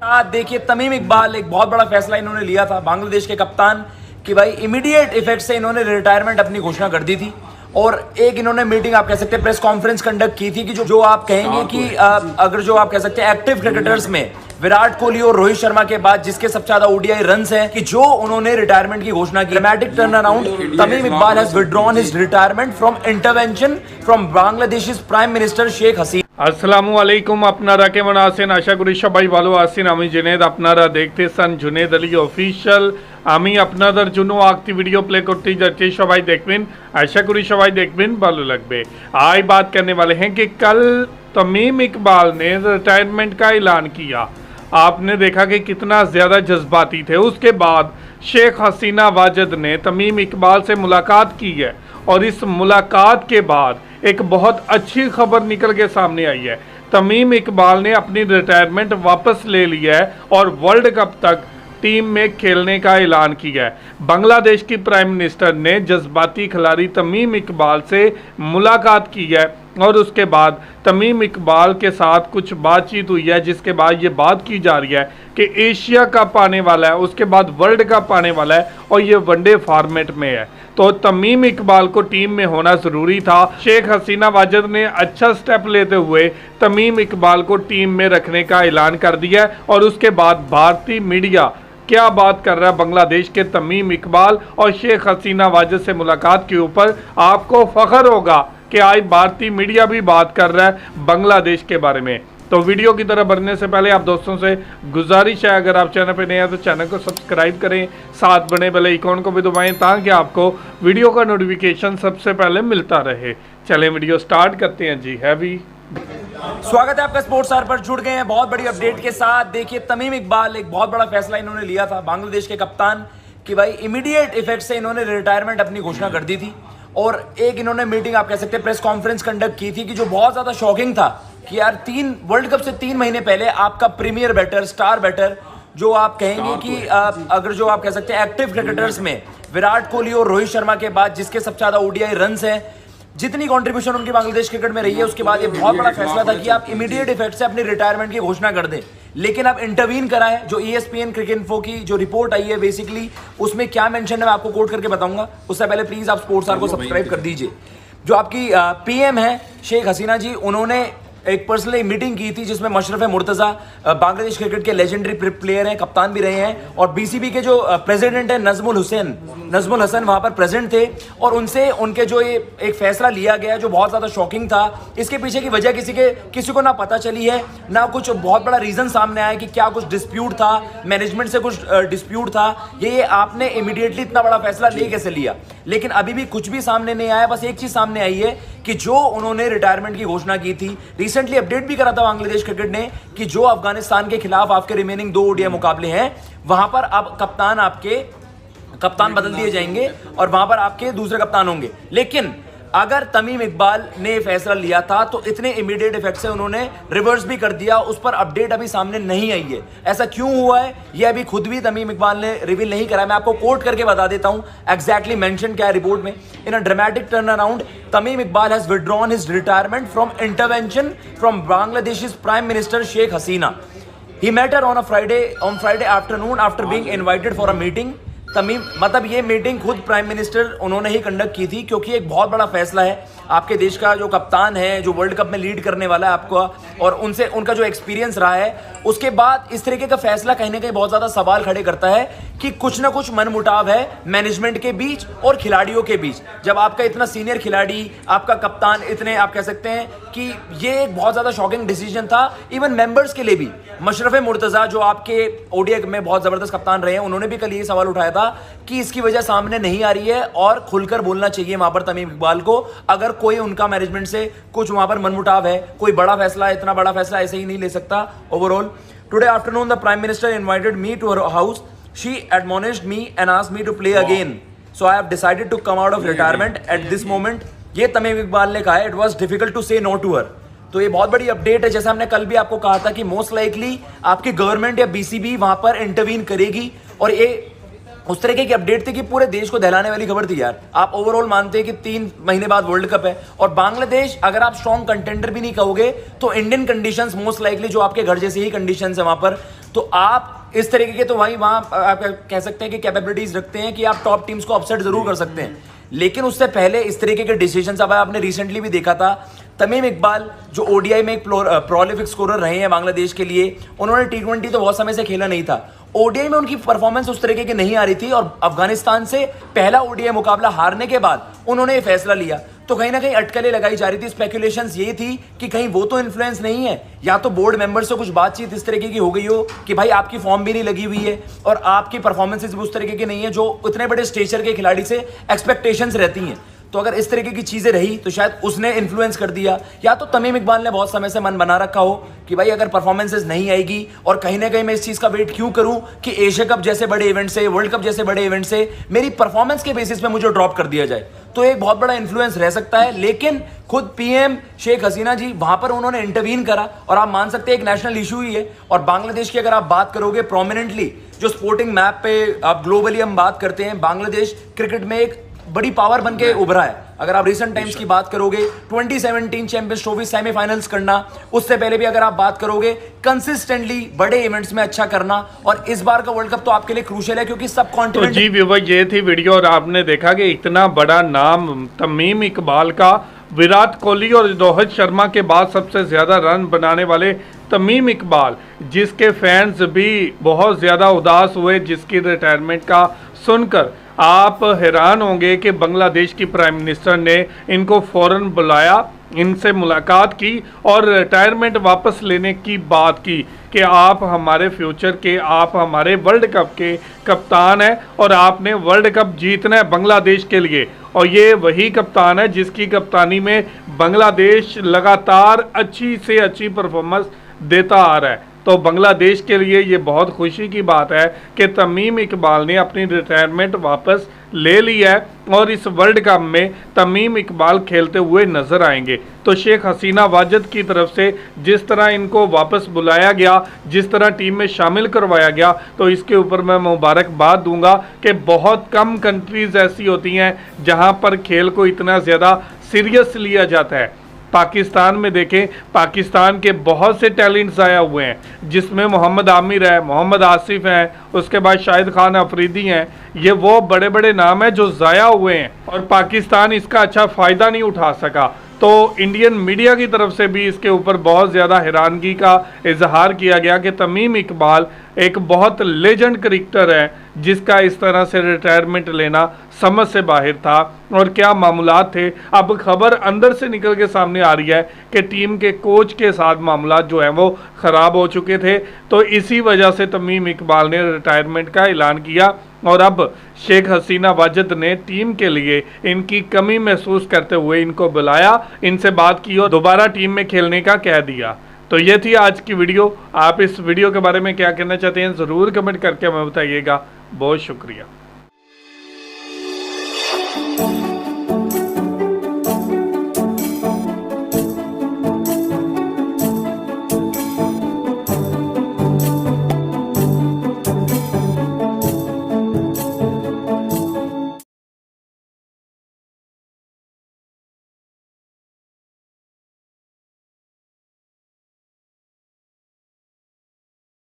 देखिए तमीम इकबाल एक बहुत बड़ा फैसला इन्होंने लिया था, बांग्लादेश के कप्तान कि भाई इमीडिएट इफेक्ट से इन्होंने रिटायरमेंट अपनी घोषणा कर दी थी। और एक इन्होंने मीटिंग आप कह सकते हैं प्रेस कॉन्फ्रेंस कंडक्ट की थी कि जो आप कहेंगे कि अगर जो आप कह सकते हैं एक्टिव क्रिकेटर्स में विराट कोहली और रोहित शर्मा के बाद जिसके सबसे ज्यादा ओडीआई रन्स हैं कि जो उन्होंने रिटायरमेंट की घोषणा की। Dramatic turn around, Tamim Iqbal has withdrawn his retirement from intervention from Bangladesh prime minister Sheikh Hasina. আসসালামু আলাইকুম, আপনারা কেমন আছেন? আশা করি সবাই ভালো আছেন। আমি জুনেদ, আপনারা দেখতেছেন জুনেদ আলী অফিশিয়াল। আমি আপনাদের জন্য একটি ভিডিও প্লে করতে যাচ্ছি, সবাই দেখবেন। आशा करी सबाई देखবেন, ভালো লাগবে। आज बात करने वाले हैं कि कल तमीम इकबाल ने रिटायरमेंट का ऐलान किया। आपने देखा कि कितना ज़्यादा जज्बाती थे। उसके बाद शेख हसीना वाजिद ने तमीम इकबाल से मुलाकात की है और इस मुलाकात के बाद एक बहुत अच्छी खबर निकल के सामने आई है। तमीम इकबाल ने अपनी रिटायरमेंट वापस ले लिया है और वर्ल्ड कप तक टीम में खेलने का ऐलान किया है। बांग्लादेश की प्राइम मिनिस्टर ने जज्बाती खिलाड़ी तमीम इकबाल से मुलाकात की है और उसके बाद तमीम इकबाल के साथ कुछ बातचीत हुई है, जिसके बाद ये बात की जा रही है कि एशिया कप आने वाला है, उसके बाद वर्ल्ड कप आने वाला है और ये वनडे फॉर्मेट में है, तो तमीम इकबाल को टीम में होना ज़रूरी था। शेख हसीना वाजिद ने अच्छा स्टेप लेते हुए तमीम इकबाल को टीम में रखने का ऐलान कर दिया और उसके बाद भारतीय मीडिया क्या बात कर रहा है बांग्लादेश के तमीम इकबाल और शेख हसीना वाजिद से मुलाकात के ऊपर, आपको फ़ख्र होगा कि आज भारतीय मीडिया भी बात कर रहा है बांग्लादेश के बारे में। तो वीडियो की तरफ बढ़ने से पहले आप दोस्तों से गुजारिश है, अगर आप चैनल पर नए हैं तो चैनल को सब्सक्राइब करें, साथ बने बेल आइकॉन को भी दबाएं ताकि आपको वीडियो का नोटिफिकेशन सबसे पहले मिलता रहे। चलें वीडियो स्टार्ट करते हैं जी। हैवी स्वागत है आपका स्पोर्ट्स आवर पर। जुड़ गए हैं बहुत बड़ी अपडेट के साथ। देखिए तमीम इकबाल एक बहुत बड़ा फैसला इन्होंने लिया था, बांग्लादेश के कप्तान कि भाई इमीडिएट इफेक्ट से इन्होंने रिटायरमेंट अपनी घोषणा कर दी थी। और एक इन्होंने मीटिंग आप कह सकते हैं प्रेस कॉन्फ्रेंस कंडक्ट की थी कि जो बहुत ज्यादा शॉकिंग था कि यार वर्ल्ड कप से 3 महीने पहले आपका प्रीमियर बैटर, स्टार बैटर, जो आप कहेंगे कि अगर जो आप कह सकते हैं एक्टिव क्रिकेटर्स में विराट कोहली और रोहित शर्मा के बाद जिसके सबसे ज्यादा ओडीआई रन्स हैं, जितनी कंट्रीब्यूशन उनकी बांग्लादेश क्रिकेट में रही है, उसके बाद ये बहुत बड़ा फैसला था कि आप इमीडिएट इफेक्ट से अपनी रिटायरमेंट की घोषणा कर दें। लेकिन आप इंटरवीन कराएं। जो ESPN क्रिकेट इन्फो की जो रिपोर्ट आई है बेसिकली उसमें क्या मेंशन है मैं आपको कोट करके बताऊंगा। उससे पहले प्लीज आप स्पोर्ट्स आवर को सब्सक्राइब कर दीजिए। जो आपकी PM है शेख हसीना जी, उन्होंने एक पर्सनली मीटिंग की थी जिसमें मशरफ मुर्तज़ा बांग्लादेश क्रिकेट के लेजेंडरी प्लेयर हैं, कप्तान भी रहे हैं, और BCB के जो प्रेसिडेंट हैं नजमुल हसन वहां पर प्रेजेंट थे। और उनसे उनके जो ये एक फैसला लिया गया जो बहुत ज़्यादा शॉकिंग था, इसके पीछे की वजह किसी को ना पता चली है, ना कुछ बहुत बड़ा रीज़न सामने आया कि क्या कुछ डिस्प्यूट था, मैनेजमेंट से कुछ डिस्प्यूट था, ये आपने इमीडिएटली इतना बड़ा फैसला ले कैसे लिया। लेकिन अभी भी कुछ भी सामने नहीं आया। बस एक चीज़ सामने आई है कि जो उन्होंने रिटायरमेंट की घोषणा की थी, रिसेंटली अपडेट भी करा था बांग्लादेश क्रिकेट ने कि जो अफगानिस्तान के खिलाफ आपके रिमेनिंग 2 ओडीआई मुकाबले हैं, वहां पर अब कप्तान बदल दिए जाएंगे और वहां पर आपके दूसरे कप्तान होंगे। लेकिन अगर तमीम इकबाल ने फैसला लिया था तो इतने इमीडिएट इफेक्ट से उन्होंने रिवर्स भी कर दिया, उस पर अपडेट अभी सामने नहीं आई है। ऐसा क्यों हुआ है ये अभी खुद भी तमीम इकबाल ने रिवील नहीं करा। मैं आपको कोट करके बता देता हूं एग्जैक्टली मेंशन क्या है रिपोर्ट में। In a dramatic turn around, Tamim Iqbal has withdrawn his retirement from intervention from Bangladesh prime minister Sheikh Hasina. He met her on Friday afternoon after being invited for a meeting. Tamim मतलब ये मीटिंग खुद प्राइम मिनिस्टर उन्होंने ही conduct की थी, क्योंकि एक बहुत बड़ा फैसला है। आपके देश का जो कप्तान है, जो वर्ल्ड कप में लीड करने वाला है आपको, और उनका जो एक्सपीरियंस रहा है, उसके बाद इस तरीके का फैसला कहीं ना कहीं बहुत ज़्यादा सवाल खड़े करता है कि कुछ ना कुछ मनमुटाव है मैनेजमेंट के बीच और खिलाड़ियों के बीच। जब आपका इतना सीनियर खिलाड़ी, आपका कप्तान, इतने आप कह सकते हैं कि ये एक बहुत ज़्यादा शॉकिंग डिसीजन था इवन मेंबर्स के लिए भी। मशरफ मुर्तज़ा जो आपके ओडीआई में बहुत ज़बरदस्त कप्तान रहे हैं, उन्होंने भी कल ये सवाल उठाया था कि इसकी वजह सामने नहीं आ रही है और खुलकर बोलना चाहिए वहां पर तमीम इकबाल को, अगर कोई उनका मैनेजमेंट से कुछ वहां पर मनमुटाव है। कोई बड़ा फैसला, इतना बड़ा फैसला ऐसे ही नहीं ले सकता overall. Today afternoon the prime minister invited me to her house. She admonished me and asked me to play again, so I have decided to come out of retirement at this moment. ये तमीम इकबाल ने कहा है। It was difficult to say no to her. तो ये बहुत बड़ी update है। जैसे हमने कल भी आपको कहा था कि मोस्ट लाइकली आपकी गवर्नमेंट या BCB वहां पर इंटरवीन करेगी, और ये उस तरीके की अपडेट थी कि पूरे देश को दहलाने वाली खबर थी यार। आप ओवरऑल मानते हैं कि 3 महीने बाद वर्ल्ड कप है और बांग्लादेश अगर आप स्ट्रॉन्ग कंटेंडर भी नहीं कहोगे तो इंडियन कंडीशंस मोस्ट लाइकली जो आपके घर जैसी ही कंडीशंस है वहां पर, तो आप इस तरीके के तो वहां आप कह सकते हैं कि कैपेबिलिटीज रखते हैं कि आप टॉप टीम्स को अपसेट जरूर कर सकते हैं, लेकिन उससे पहले इस तरीके के डिसीजन अब आपने रिसेंटली भी देखा था। तमीम इकबाल जो ओडीआई में एक प्रोलिफिक स्कोरर रहे हैं बांग्लादेश के लिए, उन्होंने टी20 तो बहुत समय से खेला नहीं था, ओडीआई में उनकी परफॉर्मेंस उस तरीके की नहीं आ रही थी और अफगानिस्तान से पहला ओडीआई मुकाबला हारने के बाद उन्होंने ये फैसला लिया। तो कहीं ना कहीं अटकलें लगाई जा रही थी, स्पेकुलेशंस ये थी कि कहीं वो तो इन्फ्लुएंस नहीं है, या तो बोर्ड मेंबर से कुछ बातचीत इस तरीके की हो गई हो कि भाई आपकी फॉर्म भी नहीं लगी हुई है और आपकी परफॉर्मेंसेस भी उस तरीके की नहीं है जो इतने बड़े स्टेचर के खिलाड़ी से एक्सपेक्टेशंस रहती हैं। तो अगर इस तरीके की चीजें रही तो शायद उसने इन्फ्लुएंस कर दिया, या तो तमीम इकबाल ने बहुत समय से मन बना रखा हो कि भाई अगर परफॉर्मेंसेस नहीं आएगी और कहीं ना कहीं मैं इस चीज का वेट क्यों करूं कि एशिया कप जैसे बड़े इवेंट से, वर्ल्ड कप जैसे बड़े इवेंट से मेरी परफॉर्मेंस के बेसिस पे मुझे ड्रॉप कर दिया जाए, तो एक बहुत बड़ा इन्फ्लुएंस रह सकता है। लेकिन खुद पीएम शेख हसीना जी वहां पर उन्होंने इंटरवीन करा और आप मान सकते हैं एक नेशनल इशू ही है। और बांग्लादेश की अगर आप बात करोगे प्रोमिनेंटली जो स्पोर्टिंग मैप पे आप ग्लोबली हम बात करते हैं, बांग्लादेश क्रिकेट में एक बड़ी पावर बन के उभरा है। अगर आप रिसेंट टाइम्स की बात करोगे 2017 चैंपियंस ट्रॉफी सेमीफाइनल्स करना, उससे पहले भी अगर आप बात करोगे कंसिस्टेंटली बड़े इवेंट्स में अच्छा करना, और इस बार का वर्ल्ड कप तो आपके लिए क्रूशियल है क्योंकि सब कॉन्टिनेंट। तो जी व्यूअर, ये थी वीडियो और आपने देखा कि इतना बड़ा नाम तमीम इकबाल का, विराट कोहली और रोहित शर्मा के बाद सबसे ज़्यादा रन बनाने वाले तमीम इकबाल, जिसके फैंस भी बहुत ज़्यादा उदास हुए जिसकी रिटायरमेंट का सुनकर। आप हैरान होंगे कि बांग्लादेश की प्राइम मिनिस्टर ने इनको फ़ौरन बुलाया, इनसे मुलाकात की और रिटायरमेंट वापस लेने की बात की कि आप हमारे फ्यूचर के, आप हमारे वर्ल्ड कप के कप्तान हैं और आपने वर्ल्ड कप जीतना है बांग्लादेश के लिए। और ये वही कप्तान है जिसकी कप्तानी में बांग्लादेश लगातार अच्छी से अच्छी परफॉर्मेंस देता आ रहा है। तो बांग्लादेश के लिए ये बहुत खुशी की बात है कि तमीम इकबाल ने अपनी रिटायरमेंट वापस ले ली है और इस वर्ल्ड कप में तमीम इकबाल खेलते हुए नजर आएंगे। तो शेख हसीना वाजिद की तरफ से जिस तरह इनको वापस बुलाया गया, जिस तरह टीम में शामिल करवाया गया, तो इसके ऊपर मैं मुबारकबाद दूंगा कि बहुत कम कंट्रीज ऐसी होती हैं जहां पर खेल को इतना ज़्यादा सीरियस लिया जाता है। पाकिस्तान में देखें, पाकिस्तान के बहुत से टैलेंट्स आए हुए हैं जिसमें मोहम्मद आमिर है, मोहम्मद आसिफ हैं, उसके बाद शाहिद खान अफरीदी हैं। ये वो बड़े बड़े नाम हैं जो ज़ाया हुए हैं और पाकिस्तान इसका अच्छा फ़ायदा नहीं उठा सका। तो इंडियन मीडिया की तरफ से भी इसके ऊपर बहुत ज़्यादा हैरानगी का इजहार किया गया कि तमीम इकबाल एक बहुत लेजेंड क्रिकेटर है जिसका इस तरह से रिटायरमेंट लेना समझ से बाहर था। और क्या मामलात थे, अब खबर अंदर से निकल के सामने आ रही है कि टीम के कोच के साथ मामलात जो हैं वो ख़राब हो चुके थे। तो इसी वजह से तमीम इकबाल ने रिटायरमेंट का ऐलान किया और अब शेख हसीना वाजिद ने टीम के लिए इनकी कमी महसूस करते हुए इनको बुलाया, इनसे बात की और दोबारा टीम में खेलने का कह दिया। तो ये थी आज की वीडियो। आप इस वीडियो के बारे में क्या कहना चाहते हैं ज़रूर कमेंट करके हमें बताइएगा। बहुत शुक्रिया।